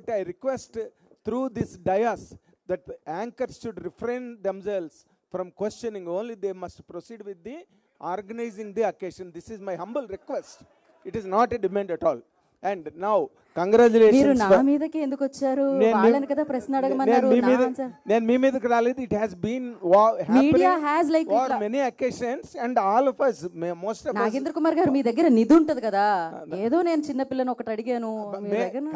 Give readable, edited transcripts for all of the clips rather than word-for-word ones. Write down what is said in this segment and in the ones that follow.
కాబట్టి I request through this dais that the anchors should refrain themselves from questioning. Only they must proceed with the organizing the occasion. This is my humble request. It is not a demand at all. And now congratulations. మీరు నా మీదకి ఎందుకు వచ్చారు? వాళ్ళని కదా ప్రశ్న అడగమన్నారు. నేను మీ మీదకి రాలేదు. It has been media has like for many occasions and all of us, most of us. Nagendra Kumar గారు మీ దగ్గర నిధి ఉంటది కదా, ఏదో నేను చిన్న పిల్లని ఒకటి అడిగాను.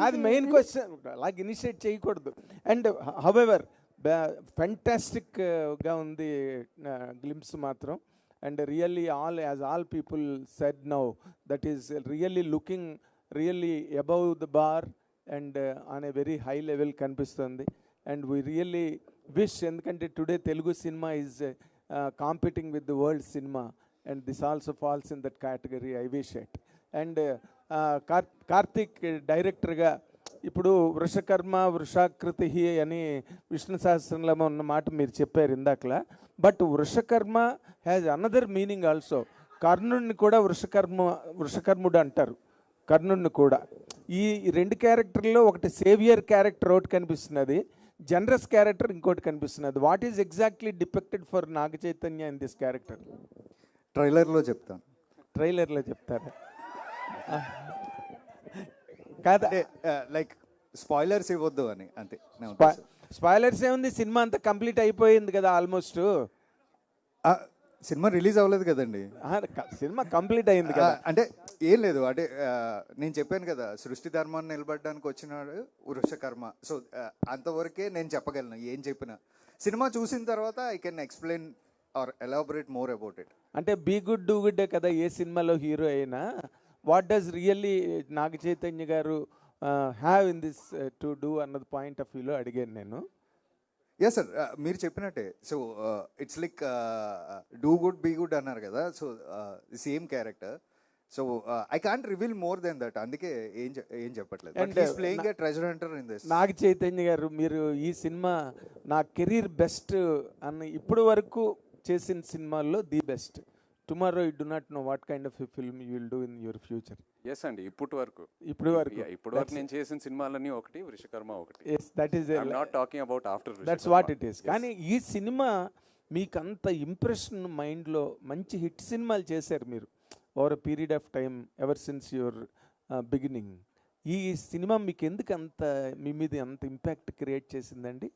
కాదు మెయిన్ క్వశ్చన్ అలాగే ఇనిషియేట్ చేయకూడదు. అండ్ హౌఎవర్ ఫెంటాస్టిక్ గా ఉంది గ్లింప్స్ మాత్రం. And really all people said now, that is really looking really above the bar and on a very high level kanipistundi. And we really wish, endukante today Telugu cinema is competing with the world cinema, and this also falls in that category. I wish it. And Karthik director ga ఇప్పుడు వృషకర్మ వృషాకృతి అని విష్ణు సహస్రంలో ఉన్న మాట మీరు చెప్పారు ఇందాకలా. But Vrishakarma has another meaning also. కర్ణుడిని కూడా వృషకర్ముడు అంటారు, కర్ణుడిని కూడా. ఈ రెండు క్యారెక్టర్లో ఒకటి సేవియర్ క్యారెక్టర్ ఒకటి కనిపిస్తున్నది, జనరస్ క్యారెక్టర్ ఇంకోటి కనిపిస్తున్నది. What is exactly depicted for Naga Chaitanya in this character? ట్రైలర్లో చెప్తాను. ట్రైలర్లో చెప్తారా? కాదా, లైక్ స్పాయిలర్స్ ఇవ్వద్దు అని అంతే. స్పాయిలర్స్ ఏముంది, సినిమా అంతా కంప్లీట్ అయిపోయింది కదా ఆల్మోస్ట్. సినిమా రిలీజ్ అవ్వలేదు కదండి, సినిమా కంప్లీట్ అయింది కదా. అంటే ఏం లేదు, అంటే నేను చెప్పాను కదా, సృష్టి ధర్మాన్ని నిలబడడానికి వచ్చినాడు వృషకర్మ. సో అంతవరకే నేను చెప్పగలను. ఏం చెప్పినా సినిమా చూసిన తర్వాత I can explain or elaborate more about it. అంటే బీ గుడ్ డూ గుడ్ కదా ఏ సినిమాలో హీరో అయినా. What does really Naga Chaitanya గారు have in this to do అన్నది పాయింట్ ఆఫ్ వ్యూలో అడిగాను నేను. ఎస్ సార్, మీరు చెప్పినట్టే. So it's like do good be good అన్నారు కదా, so same character. So I can't reveal more than that, అందుకే ఏం చెప్పట్లేదు. Playing a treasure hunter in this. నాగ చైతన్య గారు, మీరు ఈ సినిమా నా కెరీర్ బెస్ట్ అన్న ఇప్పుడు వరకు చేసిన సినిమాల్లో the best. Tomorrow you do not know what kind of film you will do in your future. Yes అండి, ఇప్పుడు వరకు నేను చేసిన సినిమాలన్నీ ఒకటి, వృషకర్మ ఒకటి. That is not talking about after, that's what it is. కానీ ఈ సినిమా మీకు అంత ఇంప్రెషన్ మైండ్లో, మంచి హిట్ సినిమాలు చేశారు మీరు over a period of time ever since your beginning. ఈ సినిమా మీకు ఎందుకు అంత మీ మీద అంత ఇంపాక్ట్ క్రియేట్ చేసిందండి?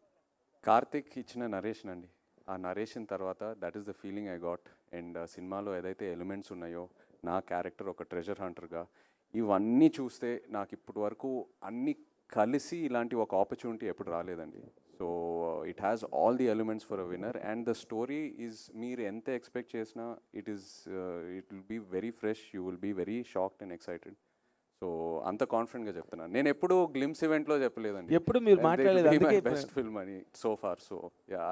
కార్తిక్ ఇచ్చిన నరేషన్ అండి. ఆ నరేషన్ తర్వాత that is the feeling I got. And సినిమాలో ఏదైతే ఎలిమెంట్స్ ఉన్నాయో, నా క్యారెక్టర్ ఒక ట్రెజర్ హంటర్గా, ఇవన్నీ చూస్తే నాకు ఇప్పటి వరకు అన్నీ కలిసి ఇలాంటి ఒక ఆపర్చునిటీ ఎప్పుడు రాలేదండి. So it has all the elements for a winner. And the story is, మీరు ఎంత ఎక్స్పెక్ట్ చేసినా it will be very fresh. You will be very shocked and excited. So అంత కాన్ఫిడెంట్గా చెప్తున్నాను. నేను ఎప్పుడు గ్లిమ్స్ ఈవెంట్లో చెప్పలేదండి, ఎప్పుడు మీరు మాట్లాడలేదు బెస్ట్ ఫిల్మ్ అని సో ఫార్. సో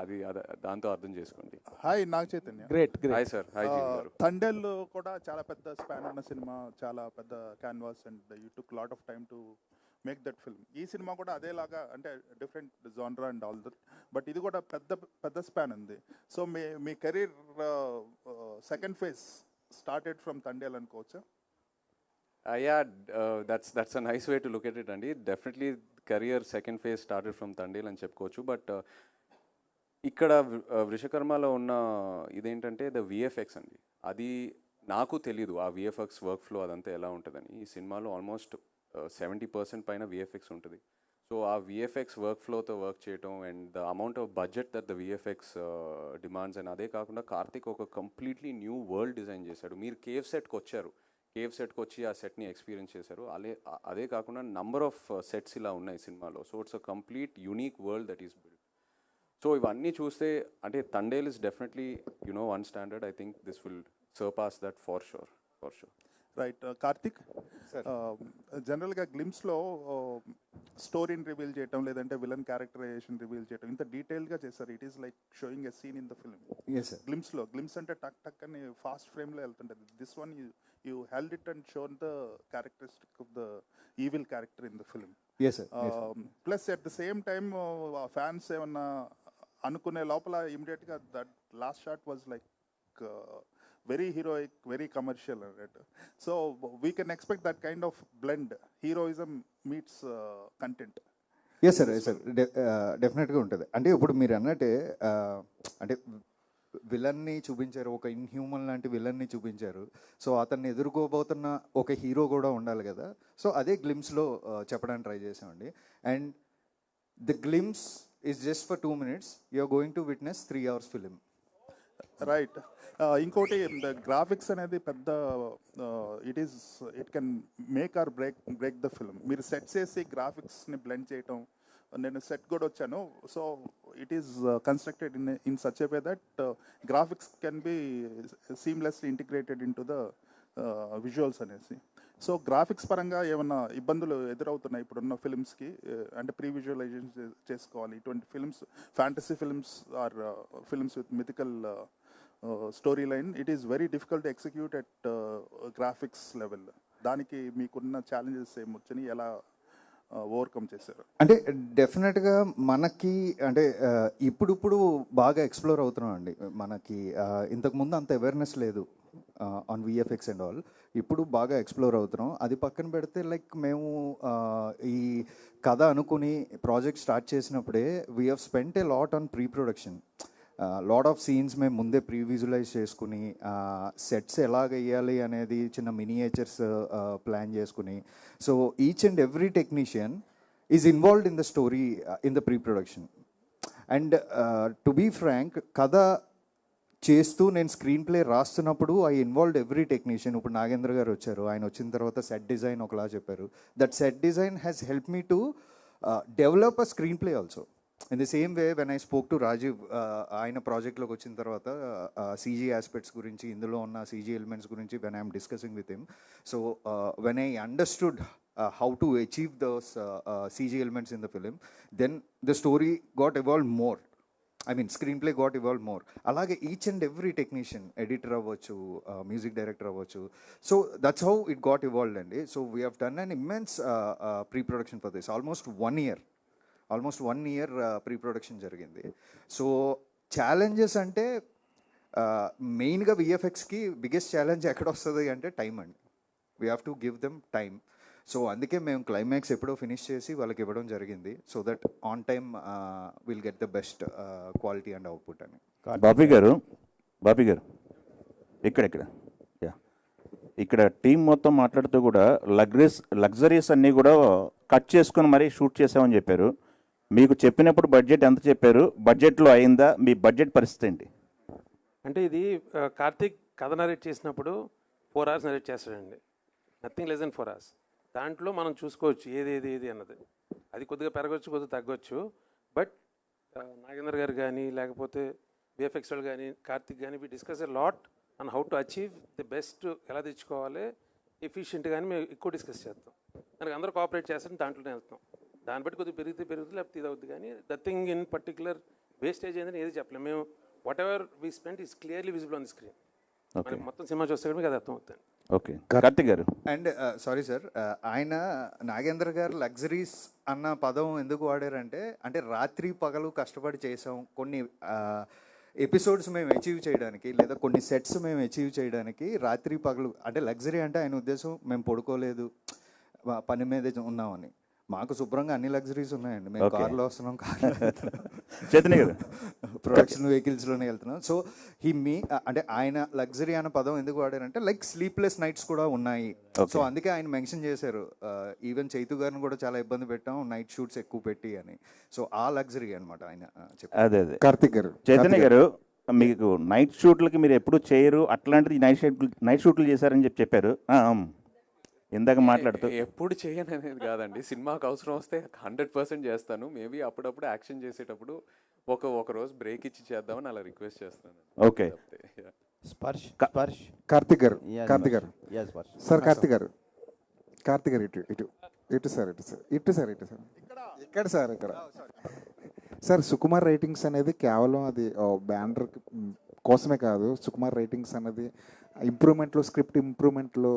అది దాంతో అర్థం చేసుకోండి. Hi Naga Chaitanya. Great. Hi sir. Hi గారు. తండేల్ కూడా చాలా పెద్ద స్పాన్ ఉన్న సినిమా, చాలా పెద్ద canvas, and you took lot of time to make that film. ఈ సినిమా కూడా అదేలాగా, అంటే డిఫరెంట్ జానరా అండ్ ఆల్ దట్, బట్ ఇది కూడా పెద్ద స్పాన్ ఉంది. సో మీ career second phase started from Thandel అనుకోవచ్చా? Yeah, that's a nice way to look at it అండి. Definitely career second phase started from Thandel అని చెప్పుకోవచ్చు. బట్ ఇక్కడ వృషకర్మలో ఉన్న ఇదేంటంటే ద విఎఫ్ఎక్స్ అండి. అది నాకు తెలీదు, ఆ విఎఫ్ఎక్స్ వర్క్ ఫ్లో అదంతా ఎలా ఉంటుందని. ఈ సినిమాలో ఆల్మోస్ట్ 70% పైన విఎఫ్ఎక్స్ ఉంటుంది. సో ఆ విఎఫ్ఎక్స్ వర్క్ ఫ్లోతో వర్క్ చేయటం, and the amount of budget that the VFX demands. And అదే కాకుండా కార్తిక్ ఒక కంప్లీట్లీ న్యూ వరల్డ్ డిజైన్ చేశాడు. మీరు కేవ్ సెట్కి వచ్చారు, కేవ్ సెట్కి వచ్చి ఆ సెట్ని ఎక్స్పీరియన్స్ చేశారు. అదే కాకుండా నంబర్ ఆఫ్ సెట్స్ ఇలా ఉన్నాయి సినిమాలో. So it's a complete unique world that is build. So ఇవన్నీ చూస్తే అంటే Thandel is definitely one standard. I think this will surpass that for sure. Right. Karthik, జనరల్గా గ్లిమ్స్లో స్టోరీని రివీల్ చేయటం, లేదంటే విలన్ క్యారెక్టరైజేషన్ రివీల్ చేయటం ఇంత డీటెయిల్గా చేస్తారు. It is like showing a scene in the film. Glimpse అంటే టక్ అని ఫాస్ట్ ఫ్రేమ్లో వెళ్తుంటుంది. This one you held it and shown the characteristic of the evil character in the film. Plus at the same time fans ఏమన్నా అనుకునే లోపల ఇమీడియట్గా that last shot was like very heroic, very commercial, right? So we can expect that kind of blend. Heroism meets content. Yes sir డెఫినెట్గా ఉంటుంది. అంటే ఇప్పుడు మీరు అన్నట్టే అంటే విలన్ని చూపించారు, ఒక ఇన్హ్యూమన్ లాంటి విలన్ని చూపించారు. సో అతన్ని ఎదుర్కోబోతున్న ఒక హీరో కూడా ఉండాలి కదా. సో అదే గ్లిమ్స్లో చెప్పడానికి ట్రై చేసామండి. And the glimpse is just for 2 minutes. You're going to witness 3 hours film. Right. ఇంకోటి గ్రాఫిక్స్ అనేది పెద్ద it can make or break the film. మీరు సెట్ చేసి గ్రాఫిక్స్ని బ్లెండ్ చేయటం, నేను సెట్ కూడా వచ్చాను. So it is constructed in such a way that graphics can be seamlessly integrated into the visuals అనేసి. సో గ్రాఫిక్స్ పరంగా ఏమన్నా ఇబ్బందులు ఎదురవుతున్నాయి ఇప్పుడున్న ఫిల్మ్స్కి? అంటే ప్రీ విజువలైజేషన్ చేసుకోవాలి ఇటువంటి films, fantasy films or films with mythical story line. It is very difficult to execute at graphics level. దానికి మీకున్న ఛాలెంజెస్ ఏమొచ్చని, ఎలా ఓవర్కమ్ చేశారు? అంటే డెఫినెట్గా మనకి అంటే ఇప్పుడు బాగా ఎక్స్ప్లోర్ అవుతున్నాం అండి. మనకి ఇంతకుముందు అంత అవేర్నెస్ లేదు ఆన్ విఎఫ్ఎక్స్ అండ్ ఆల్. ఇప్పుడు బాగా ఎక్స్ప్లోర్ అవుతున్నాం. అది పక్కన పెడితే లైక్ మేము ఈ కథ అనుకుని ప్రాజెక్ట్ స్టార్ట్ చేసినప్పుడే we have spent a lot on pre production. Lot of scenes మేము ముందే ప్రీ విజువలైజ్ చేసుకుని, సెట్స్ ఎలాగ వేయాలి అనేది చిన్న మినియేచర్స్ ప్లాన్ చేసుకుని. So each and every technician is involved in the story in the pre production. And to be frank, కథ చేస్తూ నేను స్క్రీన్ ప్లే రాస్తున్నప్పుడు ఐ ఇన్వాల్వ్డ్ ఎవ్రీ టెక్నీషియన్. ఇప్పుడు నాగేంద్ర గారు వచ్చారు, ఆయన వచ్చిన తర్వాత సెట్ డిజైన్ ఒకలా చెప్పారు. That set design has help me to develop a screen play also. In the same way when I spoke to Rajeev, ఆయన ప్రాజెక్ట్లోకి వచ్చిన తర్వాత సీజీ ఆస్పెక్ట్స్ గురించి, ఇందులో ఉన్న సీజీ ఎలిమెంట్స్ గురించి when I'm discussing with him. So when I understood how to achieve those CG elements in the film, then the story got evolved more. I mean, screenplay got evolved more. Alage each and every technician, editor avvachu, music director avvachu. So that's how it got evolved. And so we have done an immense pre-production for this. Almost 1 year pre-production jarigindi. So challenges ante main ga VFX ki biggest challenge ekkada ostadi ante time and we have to give them time. So అందుకే మేము climax ఎప్పుడో finish చేసి వాళ్ళకి ఇవ్వడం జరిగింది. So that on time will get the best quality and output అని. బాబీ గారు ఇక్కడ టీం మొత్తం మాట్లాడుతూ కూడా లగ్జరీస్ అన్నీ కూడా కట్ చేసుకుని మరీ షూట్ చేసామని చెప్పారు. మీకు చెప్పినప్పుడు బడ్జెట్ ఎంత చెప్పారు? బడ్జెట్లో అయిందా? మీ బడ్జెట్ పరిస్థితి ఏంటి? అంటే ఇది కార్తీక్ కథ నరేట్ చేసినప్పుడు 4 hours నరేట్ చేస్తాడండి. Nothing less than 4 hours. దాంట్లో మనం చూసుకోవచ్చు ఏది అన్నది. అది కొద్దిగా పెరగవచ్చు, కొద్దిగా తగ్గొచ్చు. బట్ నాగేంద్ర గారు కానీ, లేకపోతే విఎఫ్ఎక్స్ వాళ్ళు కానీ, కార్తిక్ కానీ, we discuss a lot and how to achieve the best, ఎలా తెచ్చుకోవాలి ఎఫిషియెంట్ కానీ మేము ఎక్కువ డిస్కస్ చేస్తాం. దానికి అందరూ కోఆపరేట్ చేస్తాం, దాంట్లోనే వెళ్తాం. దాన్ని బట్టి కొద్దిగా పెరుగుతుంది, లేకపోతే ఇది అవుతుంది. కానీ the thing in particular wastage ఏంటని ఏది చెప్పలేము. మేము what ever we spend is clearly visible on the screen. మొత్తం సినిమా చూస్తే కూడా మీకు అది అర్థం అవుతుంది. ఓకే, కార్తిక్ గారు. అండ్ సారీ సార్, ఆయన నాగేంద్ర గారు లగ్జరీస్ అన్న పదం ఎందుకు వాడారంటే, అంటే రాత్రి పగలు కష్టపడి చేసాం కొన్ని ఎపిసోడ్స్ మేము అచీవ్ చేయడానికి, లేదా కొన్ని సెట్స్ మేము అచీవ్ చేయడానికి రాత్రి పగలు. అంటే లగ్జరీ అంటే ఆయన ఉద్దేశం మేము పడుకోలేదు, పని మీదే ఉన్నామని. మాకు శుభ్రంగా అన్ని లగ్జరీస్ ఉన్నాయండి. మేము కార్లో వస్తున్నాం, చైతన్య గారు ప్రొడక్షన్ వెహికల్స్లోనే వెళ్తున్నాం. సో అంటే ఆయన లగ్జరీ అనే పదం ఎందుకు వాడారంటే లైక్ స్లీప్లెస్ నైట్స్ కూడా ఉన్నాయి. సో అందుకే ఆయన మెన్షన్ చేశారు. ఈవెన్ చైతు గారిని కూడా చాలా ఇబ్బంది పెట్టాం నైట్ షూట్స్ ఎక్కువ పెట్టి అని. సో ఆ లగ్జరీ అనమాట ఆయన చెప్పారు. అదే కార్తిక్ గారు. చైతన్య గారు, మీకు నైట్ షూట్లకి మీరు ఎప్పుడు చేయరు, అట్లాంటిది నైట్ షూట్లు చేశారని చెప్పారు. ఇందాక మాట్లాడుతూ ఎప్పుడు చేయను అనేది కాదండి, సినిమాకి అవసరం వస్తే 100% చేస్తాను. మేబీ అప్పుడప్పుడు యాక్షన్ చేసేటప్పుడు ఒక రోజు బ్రేక్ ఇచ్చి చేద్దామని అలా రిక్వెస్ట్ చేస్తాను. ఓకే, కార్తిక్ గారు సార్, కార్తిక్ గారు ఇటు సార్ ఇక్కడ సార్ సుకుమార్ రైటింగ్స్ అనేది కేవలం అది బ్యానర్ కోసమే కాదు. సుకుమార్ రైటింగ్స్ అనేది ఇంప్రూవ్మెంట్లో, స్క్రిప్ట్ ఇంప్రూవ్మెంట్లో,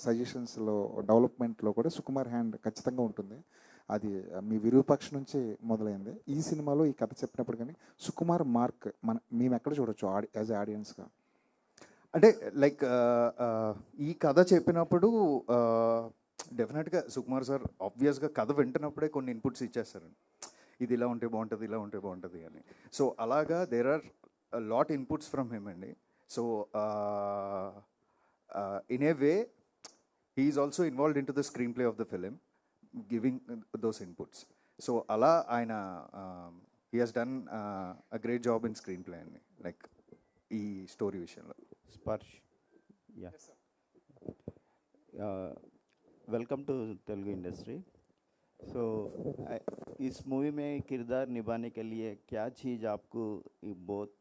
సజెషన్స్లో, డెవలప్మెంట్లో కూడా సుకుమార్ హ్యాండ్ ఖచ్చితంగా ఉంటుంది. అది మీ విరూపాక్ష నుంచి మొదలైంది. ఈ సినిమాలో ఈ కథ చెప్పినప్పుడు కానీ సుకుమార్ మార్క్ మేము ఎక్కడ చూడొచ్చు యాజ్ ఆడియన్స్గా? అంటే లైక్ ఈ కథ చెప్పినప్పుడు డెఫినెట్గా సుకుమార్ సార్ ఆబ్వియస్గా కథ వింటున్నప్పుడే కొన్ని ఇన్పుట్స్ ఇచ్చేస్తారండి. ఇది ఇలా ఉంటే బాగుంటుంది, ఇలా ఉంటే బాగుంటుంది అని. సో అలాగా there are lot inputs from him అండి. So in a way he is also involved into the screenplay of the film, giving those inputs. So ala aina he has done a great job in screenplay and like ee story vishayalo. Sparsh. Yeah. Yes, sir. Welcome to Telugu industry. So इस movie में किरदार निभाने के लिए क्या चीज़ आपको बहुत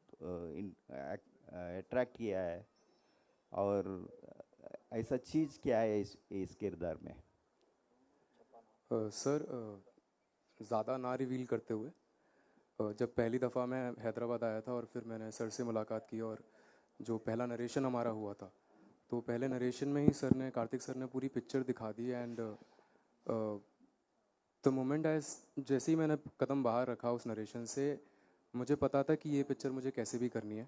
attract किया है और ऐसा चीज़ क्या है इस किरदार में? सर ज़्यादा ना रिवील करते हुए, जब पहली दफ़ा मैं हैदराबाद आया था और फिर मैंने सर से मुलाकात की और जो पहला नरेशन हमारा हुआ था, तो पहले नरेशन में ही कार्तिक सर ने पूरी पिक्चर दिखा दी. एंड द मोमेंट जैसे ही मैंने कदम बाहर रखा उस नरेशन से, मुझे पता था कि ये पिक्चर मुझे कैसे भी करनी है.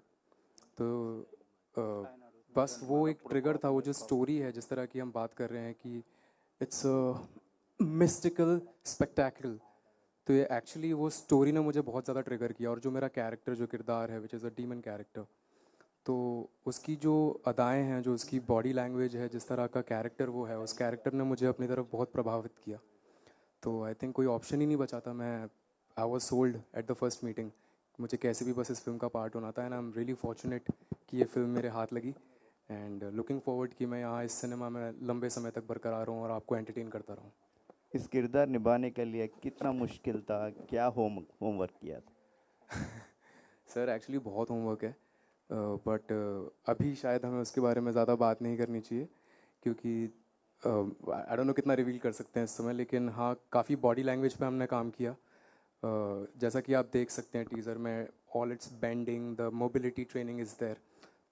तो बस वो एक ट्रिगर था, वो जो स्टोरी है जिस तरह की हम बात कर रहे हैं कि इट्स मिस्टिकल स्पेक्टेकल, तो ये एक्चुअली वो स्टोरी ने मुझे बहुत ज़्यादा ट्रिगर किया. और जो मेरा कैरेक्टर, जो किरदार है which is a demon character, तो उसकी जो अदाएँ हैं, जो उसकी बॉडी लैंग्वेज है, जिस तरह का कैरेक्टर वो है, उस कैरेक्टर ने मुझे अपनी तरफ बहुत प्रभावित किया. तो आई थिंक कोई ऑप्शन ही नहीं बचा था. I was sold at the first meeting. मुझे कैसे भी बस इस फिल्म का पार्ट होना था. And I am really fortunate कि ये फिल्म मेरे हाथ लगी. एंड लुकिंग फॉरवर्ड कि मैं यहाँ इस सिनेमा में लंबे समय तक बरकरार रहूँ और आपको एंटरटेन करता रहूँ. इस किरदार निभाने के लिए कितना मुश्किल था, क्या होमवर्क किया था? सर एक्चुअली बहुत होमवर्क है, बट अभी शायद हमें उसके बारे में ज़्यादा बात नहीं करनी चाहिए, क्योंकि आई डोंट नो कितना रिवील कर सकते हैं इस समय. लेकिन हाँ, काफ़ी बॉडी लैंग्वेज पे हमने काम किया. जैसा कि आप देख सकते हैं टीज़र में, all it's bending, the mobility training is there.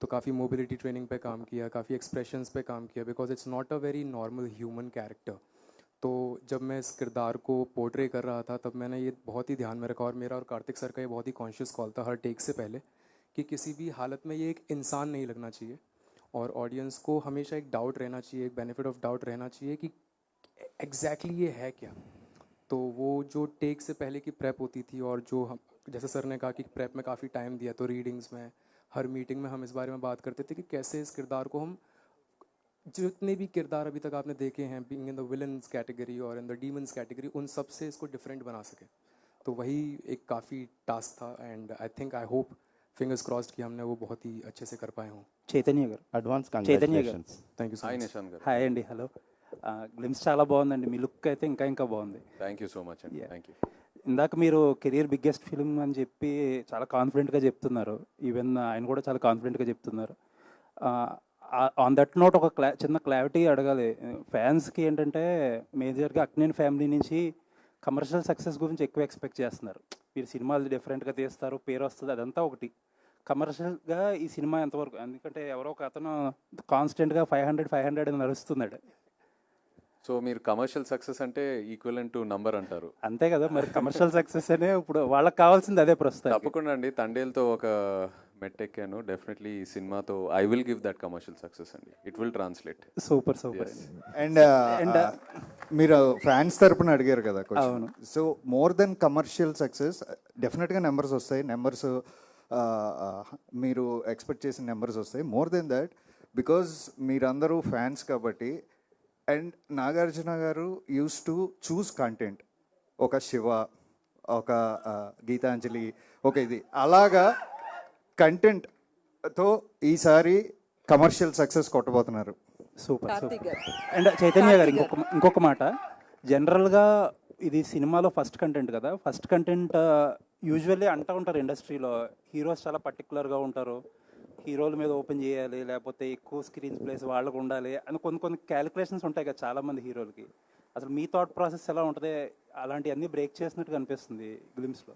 तो काफ़ी मोबिलिटी ट्रेनिंग पे काम किया, काफ़ी एक्सप्रेशंस पे काम किया, because it's not a very normal human character. तो जब मैं इस किरदार को पोर्ट्रे कर रहा था, तब मैंने ये बहुत ही ध्यान में रखा. और मेरा और कार्तिक सर का ये बहुत ही कॉन्शियस कॉल था हर टेक से पहले, कि किसी भी हालत में ये एक इंसान नहीं लगना चाहिए. और ऑडियंस को हमेशा एक डाउट रहना चाहिए, एक बेनिफिट ऑफ डाउट रहना चाहिए कि एग्जैक्टली ये है क्या. तो वो जो टेक से पहले की प्रेप होती थी, और जो हम, जैसे सर ने कहा कि प्रेप में काफ़ी टाइम दिया, तो रीडिंग्स में, हर मीटिंग में हम इस बारे में बात करते थे कि कैसे इस किरदार को हम, जितने भी किरदार अभी तक आपने देखे हैं being in the villains category और इन द डीमन्स कैटेगरी, उन सब से इसको डिफरेंट बना सके. तो वही एक काफ़ी टास्क था. And I think, I hope, fingers crossed कि हमने वो बहुत ही अच्छे से कर पाए हों. చైతన్య గారు, అడ్వాన్స్ చైతన్య గారు, congratulations. Thank you so hi much. Nishant గారు. హాయ్ అండి. హలో. గ్లిమ్స్ చాలా బాగుందండి. మీ లుక్ అయితే ఇంకా బాగుంది. థ్యాంక్ యూ సో మచ్ అండి. Yeah. Thank you. ఇందాక మీరు కెరియర్ బిగ్గెస్ట్ ఫిల్మ్ అని చెప్పి చాలా కాన్ఫిడెంట్గా చెప్తున్నారు. ఈవెన్ ఆయన కూడా చాలా కాన్ఫిడెంట్గా చెప్తున్నారు. ఆన్ దట్ నోట్ ఒక చిన్న క్లారిటీ అడగాలి ఫ్యాన్స్కి. ఏంటంటే మేజర్గా అక్నేని ఫ్యామిలీ నుంచి కమర్షియల్ సక్సెస్ గురించి ఎక్కువ ఎక్స్పెక్ట్ చేస్తున్నారు. మీరు సినిమాలు డిఫరెంట్గా తీస్తారు, పేరు వస్తుంది, అదంతా ఒకటి. కమర్షియల్గా ఈ సినిమా ఎంతవరకు, ఎందుకంటే ఎవరో ఒక అతను కాన్స్టెంట్గా 500 అని నడుస్తున్నాడు. సో మీరు కమర్షియల్ సక్సెస్ అంటే ఈక్వలెంట్ టు నంబర్ అంటారు. అంతే కదా మరి. కమర్షియల్ సక్సెస్ అనే ఇప్పుడు వాళ్ళకి కావాల్సింది అదే ప్రస్తుతం. తప్పకుండా అండి. తండేల్తో ఒక మెట్టెక్కాను. డెఫినెట్లీ ఈ సినిమాతో I will give that commercial success అండి. It will translate. Super. And మీరు ఫ్యాన్స్ తరపున అడిగారు కదా question. So more than commercial success, డెఫినెట్గా నెంబర్స్ వస్తాయి. నెంబర్స్ మీరు ఎక్స్పెక్ట్ చేసిన నెంబర్స్ వస్తాయి. మోర్ దెన్ దట్, బికాజ్ మీరందరూ ఫ్యాన్స్ కాబట్టి. అండ్ నాగార్జున గారు యూస్ టు చూస్ కంటెంట్. ఒక శివ, ఒక గీతాంజలి, ఒక ఇది అలాగా కంటెంట్తో ఈసారి కమర్షియల్ సక్సెస్ కొట్టబోతున్నారు. సూపర్. అండ్ చైతన్య గారు, ఇంకొక మాట. జనరల్గా ఇది సినిమాలో ఫస్ట్ కంటెంట్ కదా. ఫస్ట్ కంటెంట్ యూజువల్లీ అంటూ ఉంటారు ఇండస్ట్రీలో, హీరోస్ చాలా పర్టికులర్గా ఉంటారు, హీరోల మీద ఓపెన్ చేయాలి, లేకపోతే ఎక్కువ స్క్రీన్ ప్లేస్ వాళ్ళకు ఉండాలి అని కొన్ని క్యాలిక్యులేషన్స్ ఉంటాయి కదా చాలామంది హీరోలకి. అసలు మీ థాట్ ప్రాసెస్ ఎలా ఉంటుంది? అలాంటివన్నీ బ్రేక్ చేసినట్టు అనిపిస్తుంది గ్లిమ్స్లో.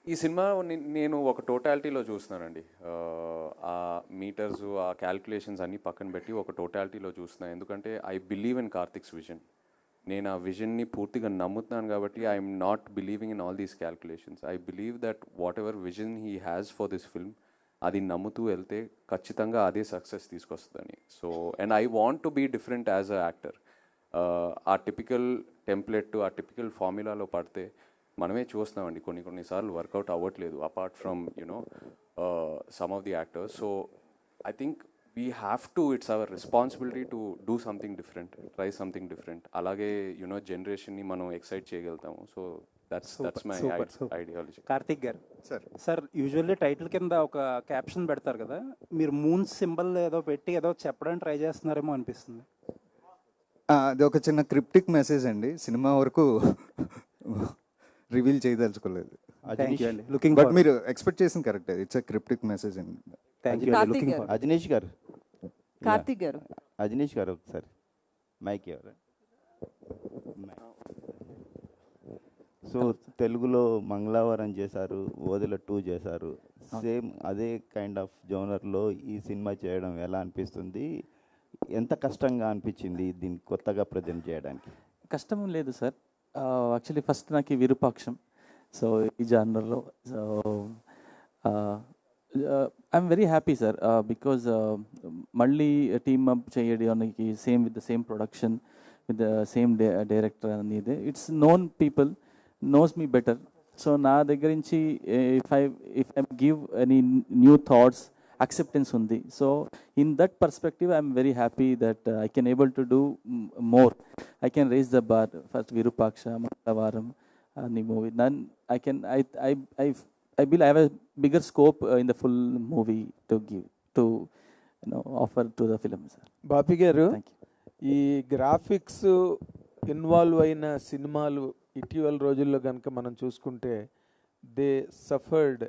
ఈ సినిమా నేను ఒక టోటాలిటీలో చూస్తున్నానండి. ఆ మీటర్స్, ఆ క్యాల్కులేషన్స్ అన్నీ పక్కన పెట్టి ఒక టోటాలిటీలో చూస్తున్నాను. ఎందుకంటే I believe in Karthik's vision. నేను ఆ విజన్ని పూర్తిగా నమ్ముతున్నాను కాబట్టి I'm not believing in all these calculations. I believe that whatever vision he has for this film, అది నమ్ముతూ వెళ్తే ఖచ్చితంగా అదే సక్సెస్ తీసుకొస్తుందని. So and I want to be different as a actor. ఆ టిపికల్ టెంప్లెట్ ఆ typical ఫార్ములాలో పడితే మనమే చూస్తున్నామండి కొన్నిసార్లు వర్కౌట్ అవ్వట్లేదు apart from you know some of the actors. So I think we have to, it's our responsibility to do something different, try something different. అలాగే you know జనరేషన్ని మనం ఎక్సైట్ చేయగలుగుతాము. So that's my ideology. Karthik గారు సార్ సార్ యూజువల్లీ టైటిల్ కింద ఒక caption పెడతారు కదా, మీరు moon symbol ఏదో పెట్టి ఏదో చెప్పడానికి ట్రై చేస్తున్నారేమో అనిపిస్తుంది. అది ఒక చిన్న క్రిప్టిక్ మెసేజ్ అండి, సినిమా వరకు రివీల్ చేయదలుచుకోలేదు. బట్ మీరు ఎక్స్పెక్ట్ చేసిన కరెక్ట్, ఇట్స్ క్రిప్టిక్ మెసేజ్ అండి. అజనీష్ గారు, కార్తిక్ గారు, అజనీష్ గారు ఒకసారి మైక్ ఎవరు. సో తెలుగులో మంగళవారం చేశారు, ఓదెల 2 చేశారు, సేమ్ అదే కైండ్ ఆఫ్ జోనర్లో ఈ సినిమా చేయడం ఎలా అనిపిస్తుంది, ఎంత కష్టంగా అనిపించింది దీన్ని కొత్తగా ప్రజెంట్ చేయడానికి? కష్టం లేదు సార్, యాక్చువల్లీ ఫస్ట్ నాకు ఈ విరూపాక్షం, సో ఈ జానర్లో so I'm very happy sir, because మళ్ళీ టీమ్ అప్ చేయడానికి same with the same production with the same director అనేది it's known people knows me better. So నా దగ్గర నుంచి if I give any new thoughts, acceptance undi. So in that perspective I am very happy that I can able to do more. I can raise the bar. First Virupaksha, Mangalavaram, the movie. Then I believe I have a bigger scope in the full movie to give, to offer to the film, sir. బాపి గారు, Thank you. ఈ graphics involve అయిన సినిమాలు ఇటీవల రోజుల్లో కనుక మనం చూసుకుంటే they suffered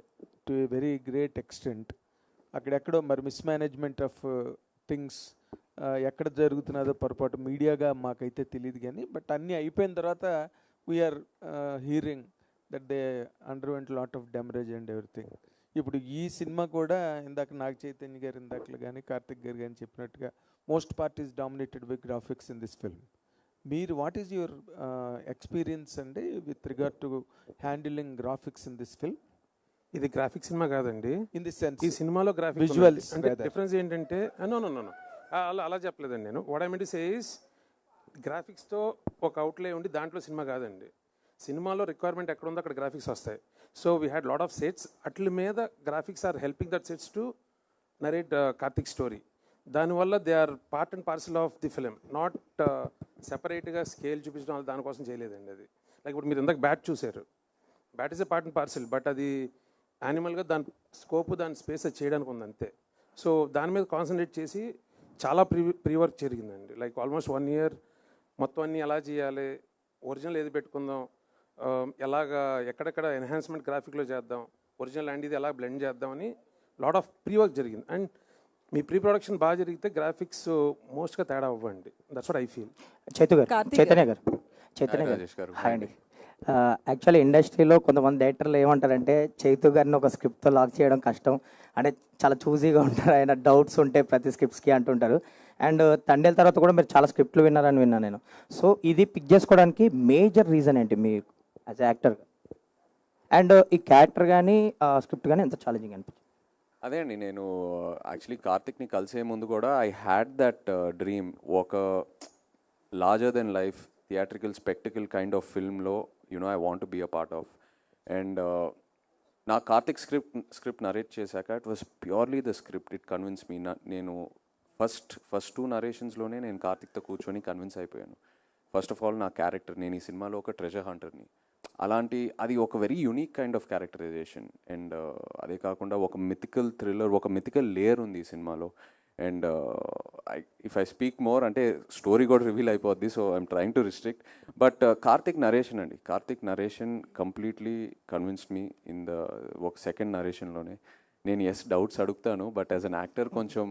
to a very great extent. అక్కడెక్కడో మరి మిస్మేనేజ్మెంట్ ఆఫ్ థింగ్స్ ఎక్కడ జరుగుతున్నదో పొరపాటు మీడియాగా మాకైతే తెలియదు కానీ, బట్ అన్నీ అయిపోయిన తర్వాత we're hearing that they underwent lot of damage and everything. ఇప్పుడు ఈ సినిమా కూడా ఇందాక నాగ చైతన్య గారు ఇందాకలు కానీ కార్తిక్ గారు కానీ చెప్పినట్టుగా most part is dominated by graphics in this film. మీరు వాట్ ఈస్ యువర్ ఎక్స్పీరియన్స్ అండి with regard to handling graphics in this film? ఇది గ్రాఫిక్ సినిమా కాదండి, ఇన్ ది సెన్స్ ఈ సినిమాలో గ్రాఫిక్ విజువల్స్ అంటే డిఫరెన్స్ ఏంటంటే అలా చెప్పలేదండి నేను. What I mean to say is గ్రాఫిక్స్తో ఒక అవుట్లే ఉండి దాంట్లో సినిమా కాదండి. సినిమాలో రిక్వైర్మెంట్ ఎక్కడ ఉందో అక్కడ గ్రాఫిక్స్ వస్తాయి. So we had lot of sets, అట్ల మీద graphics are helping that sets to narrate Karthik story. దానివల్ల they are part and parcel of the film, not సెపరేట్గా స్కేల్ చూపించడం దానికోసం చేయలేదండి. అది లైక్ ఇప్పుడు మీరు ఇందాక బ్యాట్ చూసారు, bat is a part and parcel, but అది యానిమల్గా దాని స్కోప్ దాని స్పేస్ అది చేయడానికి ఉంది అంతే. సో దాని మీద కాన్సన్ట్రేట్ చేసి చాలా ప్రీ వర్క్ జరిగిందండి. లైక్ ఆల్మోస్ట్ 1 year మొత్తం అన్నీ ఎలా చేయాలి, ఒరిజినల్ ఏది పెట్టుకుందాం, ఎలాగా ఎక్కడెక్కడ ఎన్హాన్స్మెంట్ గ్రాఫిక్లో చేద్దాం, ఒరిజినల్ అండ్ ఇది ఎలా బ్లెండ్ చేద్దామని లాట్ ఆఫ్ ప్రీ వర్క్ జరిగింది. అండ్ మీ ప్రీ ప్రొడక్షన్ బాగా జరిగితే గ్రాఫిక్స్ మోస్ట్గా తేడా అవ్వండి. That's what I feel. Chaitanya గారు హాయ్ అండి. యాక్చువల్లీ ఇండస్ట్రీలో కొంతమంది డైరెక్టర్లు ఏమంటారంటే చైతు గారిని ఒక స్క్రిప్ట్తో లాక్ చేయడం కష్టం, అంటే చాలా చూజీగా ఉంటారు, ఆయన డౌట్స్ ఉంటాయి ప్రతి స్క్రిప్ట్స్కి అంటుంటారు. అండ్ తండేల తర్వాత కూడా మీరు చాలా స్క్రిప్ట్లు విన్నారని విన్నాను నేను. సో ఇది పిక్ చేసుకోవడానికి మేజర్ రీజన్ ఏంటి మీ యాజ్ యాక్టర్? అండ్ ఈ క్యారెక్టర్ కానీ స్క్రిప్ట్ కానీ ఎంత ఛాలెంజింగ్ అనిపించింది? అదే అండి, నేను యాక్చువల్లీ కార్తిక్ని కలిసే ముందు కూడా ఐ హ్యాడ్ దట్ డ్రీమ్, ఒక larger than life theatrical spectacle kind of ఫిల్మ్లో I want to be a part of. And నా కార్తిక్ స్క్రిప్ట్ నరేట్ చేశాక it was purely the script, it convince me. నేను ఫస్ట్ 2 నరేషన్స్లోనే నేను కార్తిక్తో కూర్చొని కన్విన్స్ అయిపోయాను. ఫస్ట్ ఆఫ్ ఆల్ నా క్యారెక్టర్, నేను ఈ సినిమాలో ఒక ట్రెజర్ హంటర్ని, అది ఒక very unique kind of characterization. And అదే కాకుండా ఒక మిథికల్ థ్రిల్లర్, ఒక మిథికల్ లేయర్ ఉంది ఈ సినిమాలో. And if I speak more అంటే స్టోరీ కూడా రివీల్ అయిపోద్ది, so I'm trying to restrict. But Karthik narration అండి, Karthik narration completely convinced me in the ఒక సెకండ్ నరేషన్లోనే. నేను డౌట్స్ అడుగుతాను, బట్ యాజ్ అన్ యాక్టర్ కొంచెం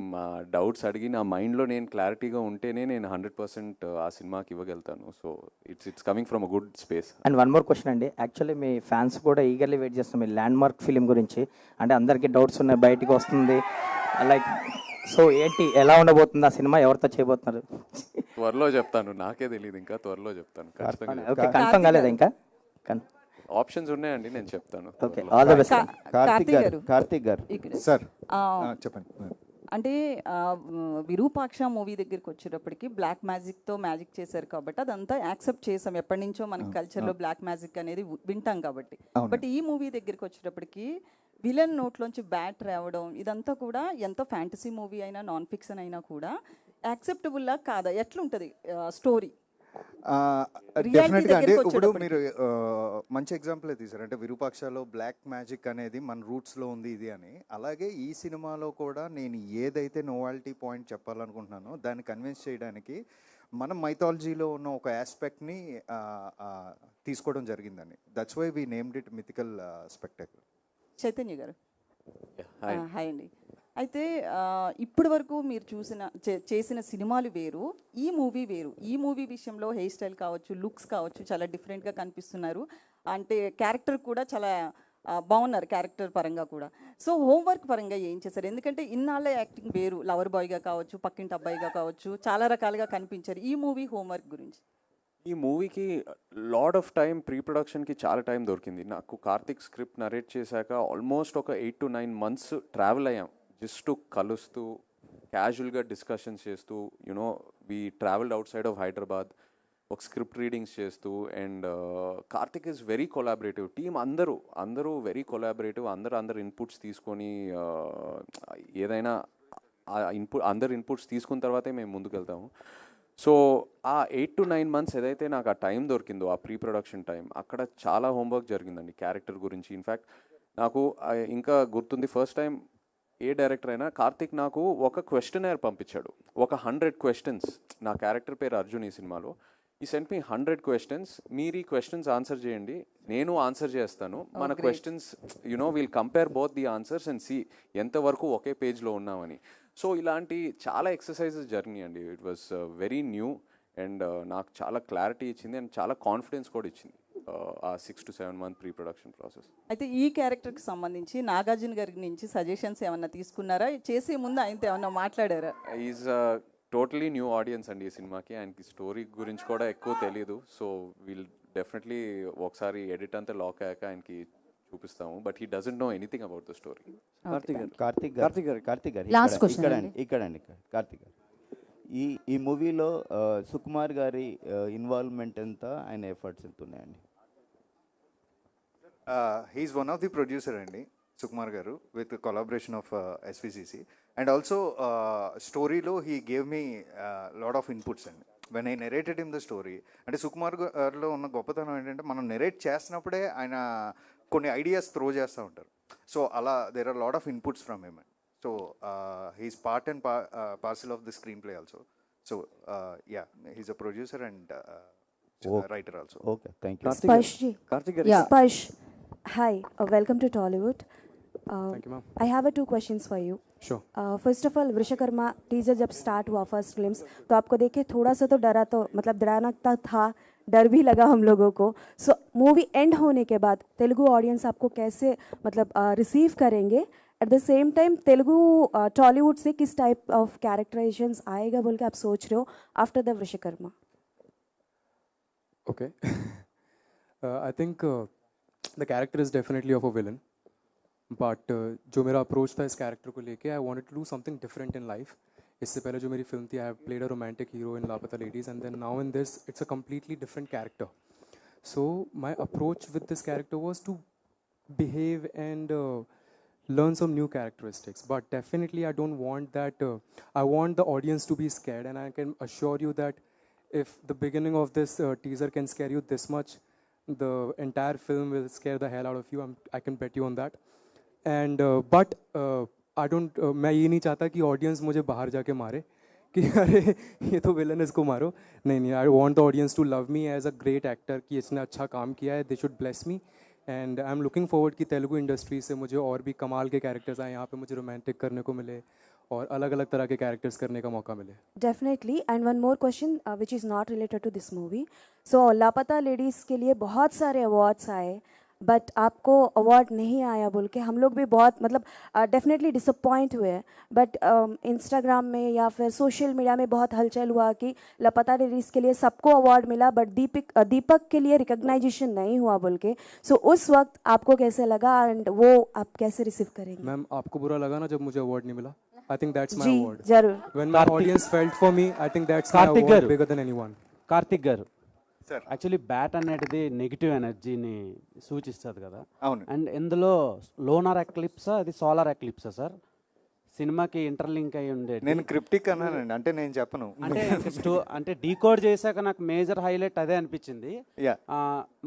డౌట్స్ అడిగి నా మైండ్లో నేను క్లారిటీగా ఉంటేనే నేను 100% ఆ సినిమాకి ఇవ్వగలుగుతాను. So it's coming from a good space. And one more question అండి, యాక్చువల్లీ మీ ఫ్యాన్స్ కూడా ఈగర్లీ వెయిట్ చేస్తున్నారు మీ ల్యాండ్ మార్క్ ఫిలిం గురించి. అంటే అందరికీ డౌట్స్ ఉన్నాయి, బయటికి వస్తుంది లైక్, సో ఏంటి ఎలా ఉండబోతుంది ఆ సినిమా, ఎవరితో చేయబోతున్నారు? త్వరలో చెప్తాను, నాకే తెలియదు, ఇంకా త్వరలో చెప్తాను. ఓకే, కన్ఫర్మ్ కాలేదా ఇంకా? ఆప్షన్స్ ఉన్నాయండి, నేను చెప్తాను. Okay, all the best. Karthik గారు సార్ చెప్పండి. అంటే విరూపాక్ష మూవీ దగ్గరికి వచ్చేటప్పటికి బ్లాక్ మ్యాజిక్తో మ్యాజిక్ చేశారు కాబట్టి అదంతా యాక్సెప్ట్ చేసాం. ఎప్పటి నుంచో మనకి కల్చర్లో బ్లాక్ మ్యాజిక్ అనేది వింటాం కాబట్టి. బట్ ఈ మూవీ దగ్గరికి వచ్చేటప్పటికి విలన్ నోట్లోంచి బ్యాట్ రావడం ఇదంతా కూడా ఎంతో ఫ్యాంటసీ మూవీ అయినా నాన్ ఫిక్షన్ అయినా కూడా యాక్సెప్టబుల్లా కాదా, ఎట్లుంటుంది స్టోరీ? డెఫినెట్గా అంటే ఇప్పుడు మీరు మంచి ఎగ్జాంపుల్ తీసారు. అంటే విరూపాక్షలో బ్లాక్ మ్యాజిక్ అనేది మన రూట్స్లో ఉంది ఇది అని. అలాగే ఈ సినిమాలో కూడా నేను ఏదైతే నోవాలిటీ పాయింట్ చెప్పాలనుకుంటున్నానో దాన్ని కన్విన్స్ చేయడానికి మనం మైథాలజీలో ఉన్న ఒక ఆస్పెక్ట్ని తీసుకోవడం జరిగిందండి. That's why we named it mythical spectacle. Chaitanya గారు హాయ్ అండి. అయితే ఇప్పటి వరకు మీరు చేసిన సినిమాలు వేరు, ఈ మూవీ వేరు. ఈ మూవీ విషయంలో హెయిర్ స్టైల్ కావచ్చు, లుక్స్ కావచ్చు, చాలా డిఫరెంట్గా కనిపిస్తున్నారు. అంటే క్యారెక్టర్ కూడా చాలా బాగున్నారు, క్యారెక్టర్ పరంగా కూడా. సో హోంవర్క్ పరంగా ఏం చేశారు? ఎందుకంటే ఇన్నాళ్ళ యాక్టింగ్ వేరు, లవర్ బాయ్గా కావచ్చు, పక్కింటి అబ్బాయిగా కావచ్చు, చాలా రకాలుగా కనిపించారు. ఈ మూవీ హోంవర్క్ గురించి. ఈ మూవీకి లాడ్ ఆఫ్ టైం ప్రీ ప్రొడక్షన్కి చాలా టైం దొరికింది నాకు. కార్తిక్ స్క్రిప్ట్ నరేట్ చేశాక ఆల్మోస్ట్ ఒక 8 to 9 months ట్రావెల్ అయ్యాం, జస్ట్ కలుస్తూ క్యాజువల్గా డిస్కషన్స్ చేస్తూ. You know we travelled out side of Hyderabad, ఒక స్క్రిప్ట్ రీడింగ్స్ చేస్తూ. And Karthik is very collaborative. Team అందరూ వెరీ కొలాబరేటివ్. అందరు ఇన్పుట్స్ తీసుకొని ఏదైనా అందరు ఇన్పుట్స్ తీసుకున్న తర్వాతే మేము ముందుకు వెళ్తాము. సో ఆ 8 to 9 months ఏదైతే నాకు ఆ టైం దొరికిందో, ఆ ప్రీ ప్రొడక్షన్ టైం, అక్కడ చాలా హోంవర్క్ జరిగిందండి క్యారెక్టర్ గురించి. ఇన్ఫ్యాక్ట్ నాకు ఇంకా గుర్తుంది, ఫస్ట్ టైం ఏ డైరెక్టర్ అయినా కార్తిక్ నాకు ఒక క్వశ్చనర్ పంపించాడు, ఒక 100 questions. నా క్యారెక్టర్ పేరు అర్జున్ ఈ సినిమాలో. ఈ సెంట్ మీ 100 questions. మీరు ఈ క్వశ్చన్స్ ఆన్సర్ చేయండి, నేను ఆన్సర్ చేస్తాను. మన questions we'll compare both the answers and see ఎంతవరకు ఒకే పేజ్లో ఉన్నామని. సో ఇలాంటి చాలా ఎక్సర్సైజెస్ జరిగినాయండి. It was very new and నాకు చాలా క్లారిటీ ఇచ్చింది అండ్ చాలా కాన్ఫిడెన్స్ కూడా ఇచ్చింది ఆ 6 to 7 month pre production process. అయితే ఈ క్యారెక్టర్కి సంబంధించి నాగార్జున గారి నుంచి సజెషన్స్ ఏమన్నా తీసుకున్నారా? చేసే ముందు ఆయనతో ఏమన్నా మాట్లాడారా? ఈజ్ టోటలీ న్యూ ఆడియన్స్ అండి ఈ సినిమాకి. ఆయనకి స్టోరీ గురించి కూడా ఎక్కువ తెలియదు. సో వీల్ డెఫినెట్లీ ఒకసారి ఎడిట్ అంతా లాక్ అయ్యాక ఆయనకి చూపిస్తాము. But he doesn't know anything about the story. Karthik గారు ఇక్కడండి కార్తిక్ గారు, ఈ మూవీలో సుకుమార్ గారి ఇన్వాల్వ్మెంట్ ఎంత, ఆయన ఎఫర్ట్స్ ఎంత ఉన్నాయండి? He's one of the producer అండి Sukumar garu, with collaboration of SVCC. And also స్టోరీలో he gave me lot of inputs అండి when I narrated in the story. అంటే సుకుమార్ గారిలో ఉన్న గొప్పతనం ఏంటంటే మనం నెరేట్ చేసినప్పుడే ఆయన కొన్ని ఐడియాస్ త్రో చేస్తూ ఉంటారు. సో అలా there are lot of inputs from him. So he's part and parcel of the screen play also. So yeah, he's a producer and writer also. Okay, thank you. Sparsh, hi, welcome to Tollywood. Thank you, ma'am. I have 2 questions for you. Sure. First of all, Vishwakarma teaser जब start हुआ first glimpse, तो आपको देख के थोड़ा सा तो डरा, तो मतलब डराना था, डर भी लगा हम लोगों को. सो मूवी एंड होने के बाद तेलुगु ऑडियंस आपको कैसे मतलब रिसीव करेंगे? At the same time Telugu Tollywood से किस टाइप ऑफ कैरेक्टराइजेशंस आएगा बोल के आप सोच रहे हो after the Vishwakarma? Okay. I think the character is definitely of a villain. But जो मेरा अप्रोच था इस कैरेक्टर को लेके, I wanted to do something different in life. इससे पहले जो मेरी फिल्म थी, I have played a romantic hero in लापता ladies, and then now in this, it's a completely different character. So my approach with this character was to behave and learn some new characteristics. But definitely, I don't want that. I want the audience to be scared, and I can assure you that if the beginning of this teaser can scare you this much, the entire film will scare the hell out of you. I can bet you on that. And but I don't. मैं ये नहीं चाहता कि audience मुझे बाहर जाके मारे कि अरे ये तो villain, इसको मारो. नहीं. I want the audience to love me as a great actor कि इसने अच्छा काम किया है. They should bless me. And I'm looking forward कि तेलुगु इंडस्ट्री से मुझे और भी कमाल के कैरेक्टर्स आए, यहाँ पे मुझे रोमांटिक करने को मिले और अलग अलग तरह के कैरेक्टर्स करने का मौका मिले. Definitely. And one more question which is not related to this movie. So लापता लेडीज़ के लिए बहुत सारे अवार्ड्स आए, बट आपको अवार्ड नहीं आया बोल के हम लोग भी बहुत मतलब डेफिनेटली डिसअपॉइंट हुए. बट इंस्टाग्राम में या फिर सोशल मीडिया में बहुत हलचल हुआ कि लापता लेडीज़ के लिए सबको अवार्ड मिला, बट दीपक के लिए रिकग्नाइजेशन नहीं हुआ बोल के. सो उस वक्त आपको कैसे लगा एंड वो आप कैसे रिसीव करेंगे? मैम, आपको बुरा लगा ना जब मुझे अवार्ड नहीं मिला? I think that's my ji award. जरूर When my audience felt for me, I think that's my Karthik award గారు bigger than anyone. కార్తిక్ గారు సార్ యాక్చువల్లీ బ్యాట్ అనేది నెగిటివ్ ఎనర్జీని సూచిస్తుంది కదా. అవును. అండ్ ఇందులో లోనార్ ఎక్లిప్సా అది సోలార్ ఎక్లిప్సా సార్ సినిమాకి ఇంటర్లింక్ అయి ఉండేది. నేను క్రిప్టిక్ అన్నానండి, అంటే నేను చెప్పను. అంటే అంటే డీకోడ్ చేశాక నాకు మేజర్ హైలైట్ అదే అనిపించింది.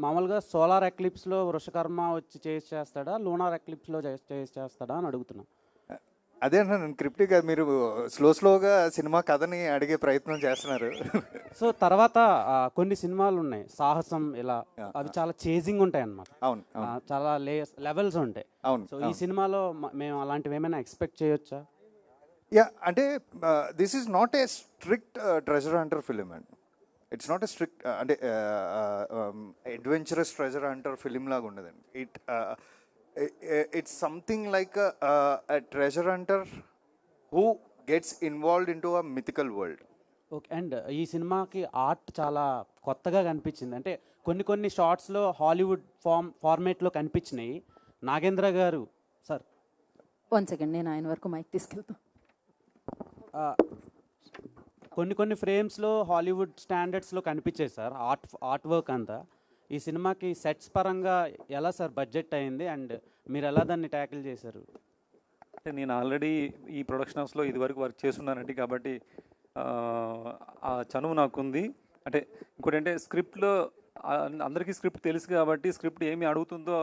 మామూలుగా సోలార్ ఎక్లిప్స్లో వృషకర్మ వచ్చి చేస్తాడా, లూనార్ ఎక్లిప్స్లో చేస్తాడా అని అడుగుతున్నాను. అదే అన్నాను క్రిప్టిక్. మీరు స్లోగా సినిమా కథని అడిగే ప్రయత్నం చేస్తున్నారు. సో తర్వాత కొన్ని సినిమాలు ఉన్నాయి సాహసం ఇలా, అవి చాలా చేజింగ్ ఉంటాయి అన్నమాట. అవును, చాలా లెవెల్స్ ఉంటాయి. అవును. సో ఈ సినిమాలో మేము అలాంటివి ఏమైనా ఎక్స్పెక్ట్ చేయొచ్చా? యా, అంటే this is not a strict treasure Hunter film అండి. ఇట్స్ నాట్ ఏ స్ట్రిక్ట్ అంటే అడ్వెంచరస్ ట్రెజర్ హంటర్ ఫిలిం లాగా ఉండదండి. It's something like a treasure hunter who gets involved into a mythical world. Okay. And ఈ సినిమాకి art చాలా కొత్తగా కనిపించింది. అంటే కొన్ని షార్ట్స్లో హాలీవుడ్ ఫార్మేట్లో కనిపించినాయి. నాగేంద్ర గారు సార్ 1 సెకండ్, నేను ఆయన వరకు మైక్ తీసుకెళ్తాను. కొన్ని ఫ్రేమ్స్లో హాలీవుడ్ స్టాండర్డ్స్లో కనిపించాయి సార్ ఆర్ట్ వర్క్ అంతా. ఈ సినిమాకి సెట్స్ పరంగా ఎలా సార్ బడ్జెట్ అయింది అండ్ మీరు ఎలా దాన్ని ట్యాకిల్ చేశారు? అంటే నేను ఆల్రెడీ ఈ ప్రొడక్షన్ హౌస్లో ఇదివరకు వర్క్ చేస్తున్నానండి, కాబట్టి ఆ చనువు నాకుంది. అంటే ఇంకోటి అంటే స్క్రిప్ట్లో అందరికీ స్క్రిప్ట్ తెలుసు కాబట్టి స్క్రిప్ట్ ఏమి అడుగుతుందో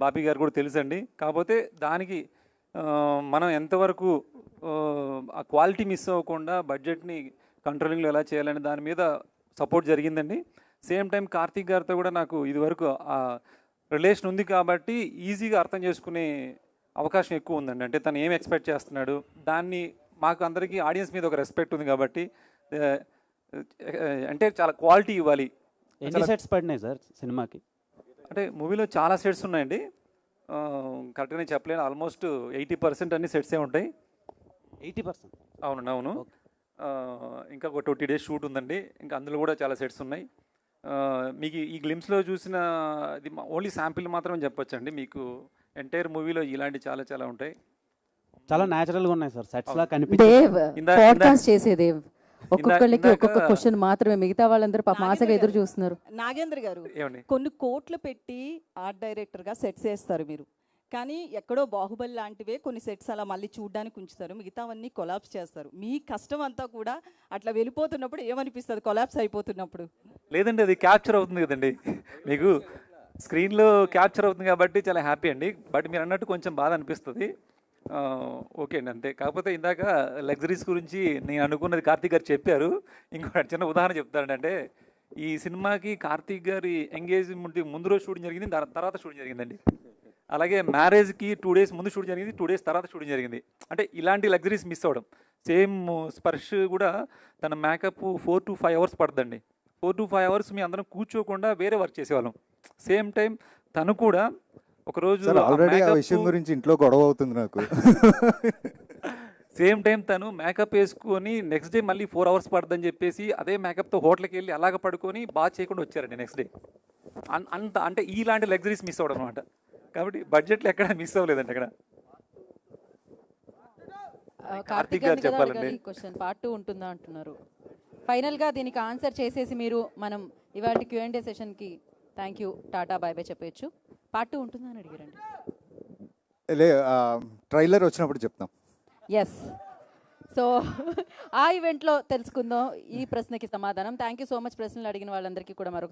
బాపీ గారు కూడా తెలుసండి. కాకపోతే దానికి మనం ఎంతవరకు ఆ క్వాలిటీ మిస్ అవ్వకుండా బడ్జెట్ని కంట్రోలింగ్లో ఎలా చేయాలనే దాని మీద సపోర్ట్ జరిగిందండి. సేమ్ టైం కార్తీక్ గారితో కూడా నాకు ఇదివరకు ఆ రిలేషన్ ఉంది కాబట్టి ఈజీగా అర్థం చేసుకునే అవకాశం ఎక్కువ ఉందండి. అంటే తను ఏం ఎక్స్పెక్ట్ చేస్తున్నాడు, దాన్ని మాకు అందరికీ ఆడియన్స్ మీద ఒక రెస్పెక్ట్ ఉంది కాబట్టి అంటే చాలా క్వాలిటీ ఇవ్వాలి. ఎన్ని సెట్స్ పడినాయి సార్ సినిమాకి? అంటే మూవీలో చాలా సెట్స్ ఉన్నాయండి, కరెక్ట్గా నేను చెప్పలేను. ఆల్మోస్ట్ 80% అన్ని సెట్సే ఉంటాయి. 80%? అవునండి, అవును. ఇంకా ఒక 20 days షూట్ ఉందండి, ఇంకా అందులో కూడా చాలా సెట్స్ ఉన్నాయి. మీకు ఈ గ్లిమ్స్లో చూసిన ఇది ఓన్లీ శాంపిల్ మాత్రమే చెప్పొచ్చండి. మీకు ఎంటైర్ మూవీలో ఇలాంటి చాలా చాలా ఉంటాయి. చాలా న్యాచురల్గా ఉన్నాయి సార్ సెట్స్ లా దేవ్ కనిపించింది. పాడ్కాస్ట్ చేసే దేవ్ ఒక్కొక్కళ్ళకి ఒక్కొక్క క్వశ్చన్ మాత్రమే, మిగతా వాళ్ళందరూ పాపం ఆశగా ఎదురు చూస్తున్నారు. నాగేంద్ర గారు, కొన్ని కోట్లు పెట్టి ఆర్ట్ డైరెక్టర్గా సెట్స్ వేస్తారు మీరు, కానీ ఎక్కడో బాహుబలి లాంటివే కొన్ని సెట్స్ అలా మళ్ళీ చూడడానికి ఉంచుతారు, మిగతావన్నీ కొలాప్స్ చేస్తారు. మీ కష్టం అంతా కూడా అట్లా వెళ్ళిపోతున్నప్పుడు ఏమనిపిస్తుంది కొలాప్స్ అయిపోతున్నప్పుడు? లేదండి, అది క్యాప్చర్ అవుతుంది కదండి, మీకు స్క్రీన్లో క్యాప్చర్ అవుతుంది కాబట్టి చాలా హ్యాపీ అండి. బట్ మీరు అన్నట్టు కొంచెం బాధ అనిపిస్తుంది. ఓకే అండి, అంతే. కాకపోతే ఇందాక లగ్జరీస్ గురించి నేను అనుకున్నది కార్తీక్ గారు చెప్పారు. ఇంకో చిన్న ఉదాహరణ చెప్తానండి. అంటే ఈ సినిమాకి కార్తీక్ గారి ఎంగేజ్మెంట్ ముందు రోజు షూటింగ్ జరిగింది, తర్వాత షూటింగ్ జరిగిందండి. అలాగే మ్యారేజ్కి 2 days ముందు షూటింగ్ జరిగింది, 2 days తర్వాత షూటింగ్ జరిగింది. అంటే ఇలాంటి లగ్జరీస్ మిస్ అవ్వడం. సేమ్ స్పర్శ్ కూడా తన మేకప్ 4 to 5 hours పడుతుందండి. 4 to 5 hours మీ అందరం కూర్చోకుండా వేరే వర్క్ చేసేవాళ్ళం. సేమ్ టైం తను కూడా ఒకరోజు ఆల్రెడీ ఆ విషయం గురించి ఇంట్లో గొడవ అవుతుంది నాకు. సేమ్ టైం తను మేకప్ వేసుకొని నెక్స్ట్ డే మళ్ళీ 4 hours పడుతుందని చెప్పేసి అదే మేకప్తో హోటల్కి వెళ్ళి అలాగ పడుకొని బాగా చేయకుండా వచ్చారండి నెక్స్ట్ డే. అంత అంటే ఇలాంటి లగ్జరీస్ మిస్ అవ్వడం అనమాట. కాబట్టి బడ్జెట్లో ఎక్కడ మిస్ అవ్వలేదండి అక్కడ. కార్తీక్ గారు చెప్పాలండి. క్వశ్చన్ పార్ట్ 2 ఉంటుందా అంటున్నారు. ఫైనల్గా దీనికి ఆన్సర్ చేసేసి మీరు మనం ఇవాళ Q&A సెషన్కి thank you tata bye bye చెప్పచ్చు. పార్ట్ 2 ఉంటుందా అని అడిగారండి. ట్రైలర్ వచ్చినప్పుడు చెప్తాం. ఎస్, సో ఆ ఈవెంట్లో తెలుసుకుందాం ఈ ప్రశ్నకి సమాధానం. థ్యాంక్ యూ సో మచ్ ప్రశ్నలు అడిగిన వాళ్ళందరికీ కూడా మరొక